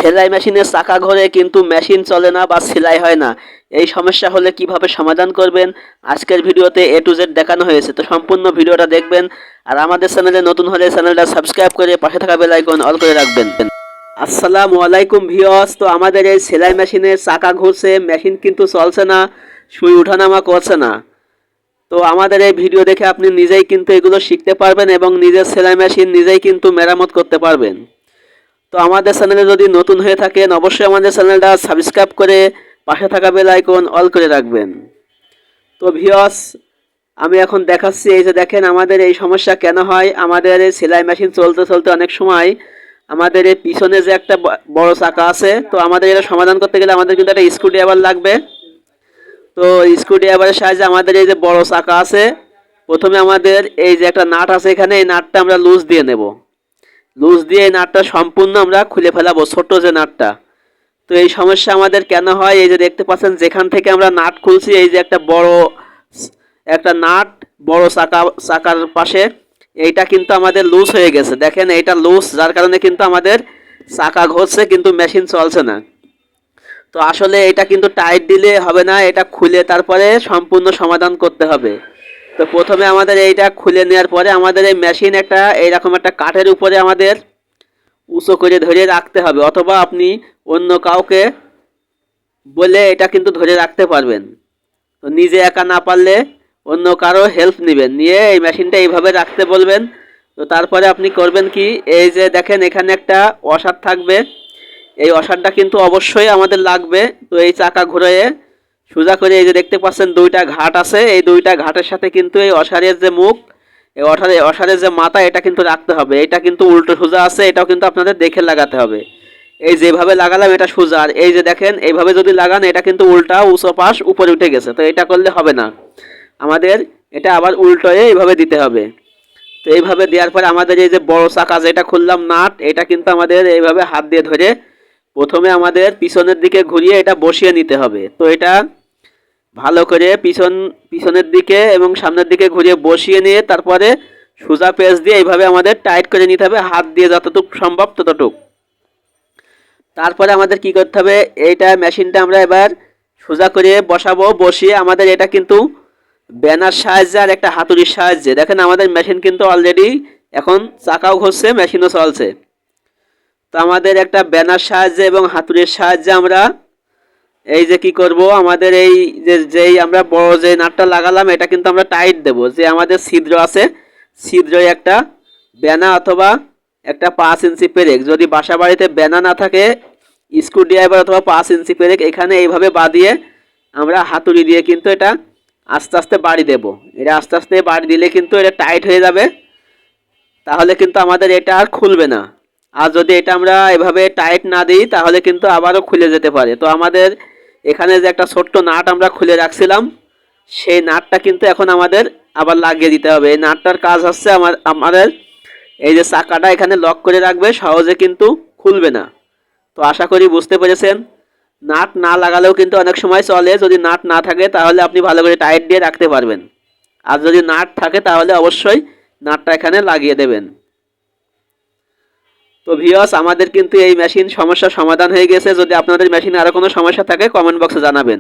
সেলাই মেশিনের চাকা ঘোরে কিন্তু মেশিন চলে না বা সেলাই হয় না। এই সমস্যা হলে কিভাবে সমাধান করবেন আজকের ভিডিওতে A to Z দেখানো হয়েছে। তো সম্পূর্ণ ভিডিওটা দেখবেন। আর আমাদের চ্যানেলে নতুন হলে চ্যানেলটা সাবস্ক্রাইব করে পাশে থাকা বেল আইকন অল করে রাখবেন। আসসালামু আলাইকুম ভিউয়ার্স। তো আমাদের এই সেলাই মেশিনের চাকা ঘুরছে, মেশিন কিন্তু চলছে না, সুই ওঠানামা করছে না। তো আমাদের এই ভিডিও দেখে আপনি নিজেই কিন্তু এগুলো শিখতে পারবেন এবং নিজের সেলাই মেশিন নিজেই কিন্তু মেরামত করতে পারবেন। তো আমাদের চ্যানেলে যদি নতুন হয়ে থাকেন অবশ্যই আমাদের চ্যানেলটা সাবস্ক্রাইব করে পাশে থাকা বেল আইকন অল করে রাখবেন। তো ভিউয়ার্স, আমি এখন দেখাচ্ছি। এই যে দেখেন আমাদের এই সমস্যা কেন হয়। আমাদের এই সেলাই মেশিন চলতে চলতে অনেক সময় আমাদের এই পিছনে যে একটা বড় চাকা আছে, তো আমাদের এটা সমাধান করতে গেলে আমাদের কিন্তু একটা স্ক্রুড্রাইভার লাগবে। তো স্ক্রুড্রাইভারের সাহায্যে আমাদের এই যে বড় চাকা আছে, প্রথমে আমাদের এই যে একটা নাট আছে এখানে, এই নাটটা আমরা লুজ দিয়ে নেব। লুজ দিয়ে এই নাটটা সম্পূর্ণ আমরা খুলে ফেলাবো, ছোট্ট যে নাটটা। তো এই সমস্যা আমাদের কেন হয়, এই যে দেখতে পাচ্ছেন যেখান থেকে আমরা নাট খুলছি, এই যে একটা নাট বড় চাকার পাশে, এইটা কিন্তু আমাদের লুজ হয়ে গেছে। দেখেন এইটা লুজ, যার কারণে কিন্তু আমাদের চাকা ঘষছে কিন্তু মেশিন চলছে না। তো আসলে এটা কিন্তু টাইট দিলে হবে না, এটা খুলে তারপরে সম্পূর্ণ সমাধান করতে হবে। তো প্রথমে আমাদের এইটা খুলে নেওয়ার পরে আমাদের এই মেশিন একটা এইরকম একটা কাঠের উপরে আমাদের উঁচু করে ধরে রাখতে হবে, অথবা আপনি অন্য কাউকে বলে এটা কিন্তু ধরে রাখতে পারবেন। তো নিজে একা না পারলে অন্য কারো হেল্প নেবেন, নিয়ে এই মেশিনটা এইভাবে রাখতে বলবেন। তো তারপরে আপনি করবেন কি, এই যে দেখেন এখানে একটা ওয়াশার থাকবে, এই ওয়াশারটা কিন্তু অবশ্যই আমাদের লাগবে। তো এই চাকা ঘুরিয়ে সোজা করে এই যে দেখতে পাচ্ছেন দুইটা ঘাট আছে, এই দুইটা ঘাটের সাথে কিন্তু এই ওয়াশারের যে মুখ, এই ওয়াশারের যে মাথা, এটা কিন্তু রাখতে হবে। এটা কিন্তু উল্টো সোজা আছে, এটাও কিন্তু আপনাদের দেখে লাগাতে হবে। এই যেভাবে লাগালাম এটা সোজা, আর এই যে দেখেন এইভাবে যদি লাগান এটা কিন্তু উল্টা উঁচু পাশ উপরে উঠে গেছে। তো এটা করলে হবে না, আমাদের এটা আবার উল্টোয়ে এইভাবে দিতে হবে। তো এইভাবে দেওয়ার পরে আমাদের এই যে বড় চাকা যেটা খুললাম নাট, এটা কিন্তু আমাদের এইভাবে হাত দিয়ে ধরে প্রথমে আমাদের পিছনের দিকে ঘুরিয়ে এটা বসিয়ে নিতে হবে। তো এটা ভালো করে পিছনের দিকে এবং সামনের দিকে ঘুরিয়ে বসিয়ে নিয়ে তারপরে সোজা পেঁচ দিয়ে এইভাবে আমাদের টাইট করে নিতে হবে, হাত দিয়ে যতটুকু সম্ভব ততটুকু। তারপরে আমাদের কি করতে হবে, এইটা মেশিনটা আমরা এবার সোজা করে বসাবো। বসিয়ে আমাদের এটা কিন্তু ব্যানার সাহায্যে আর একটা হাতুড়ির সাহায্যে, দেখেন আমাদের মেশিন কিন্তু অলরেডি এখন চাকাও ঘষছে, মেশিনও চলছে। তো আমাদের একটা ব্যানার সাহায্যে এবং হাতুড়ির সাহায্যে আমরা এই যে কি করব, আমাদের এই যেই আমরা বড় যে নাটটা লাগালাম এটা কিন্তু আমরা টাইট দেব। যে আমাদের ছিদ্র আছে, ছিদ্রে একটা ব্যানা অথবা একটা 5 ইঞ্চি পেরেক, যদি বাসা বাড়িতে ব্যানা না থাকে স্ক্রুড্রাইভার অথবা 5 ইঞ্চি পেরেক এখানে এইভাবে বাঁধিয়ে আমরা হাতুড়ি দিয়ে কিন্তু এটা আস্তে আস্তে বাড়ি দেব। এটা আস্তে আস্তে বাড়ি দিলে কিন্তু এটা টাইট হয়ে যাবে, তাহলে কিন্তু আমাদের এটা আর খুলবে না। আর যদি এটা আমরা এভাবে টাইট না দিই তাহলে কিন্তু আবারও খুলে যেতে পারে। তো আমাদের এখানে যে একটা ছোট্ট নাট আমরা খুলে রাখছিলাম, সেই নাটটা কিন্তু এখন আমাদের আবার লাগিয়ে দিতে হবে। এই নাটটার কাজ হচ্ছে আমাদের এই যে চাকাটা এখানে লক করে রাখবে, সহজে কিন্তু খুলবে না। তো আশা করি বুঝতে পেরেছেন। নাট না লাগালেও কিন্তু অনেক সময় চলে, যদি নাট না থাকে তাহলে আপনি ভালো করে টাইট দিয়ে রাখতে পারবেন। আর যদি নাট থাকে তাহলে অবশ্যই নাটটা এখানে লাগিয়ে দেবেন। তো ভিউয়ার্স, আমাদের কিন্তু এই মেশিন সমস্যার সমাধান হয়ে গেছে। যদি আপনাদের মেশিনে আরও কোনো সমস্যা থাকে কমেন্ট বক্সে জানাবেন।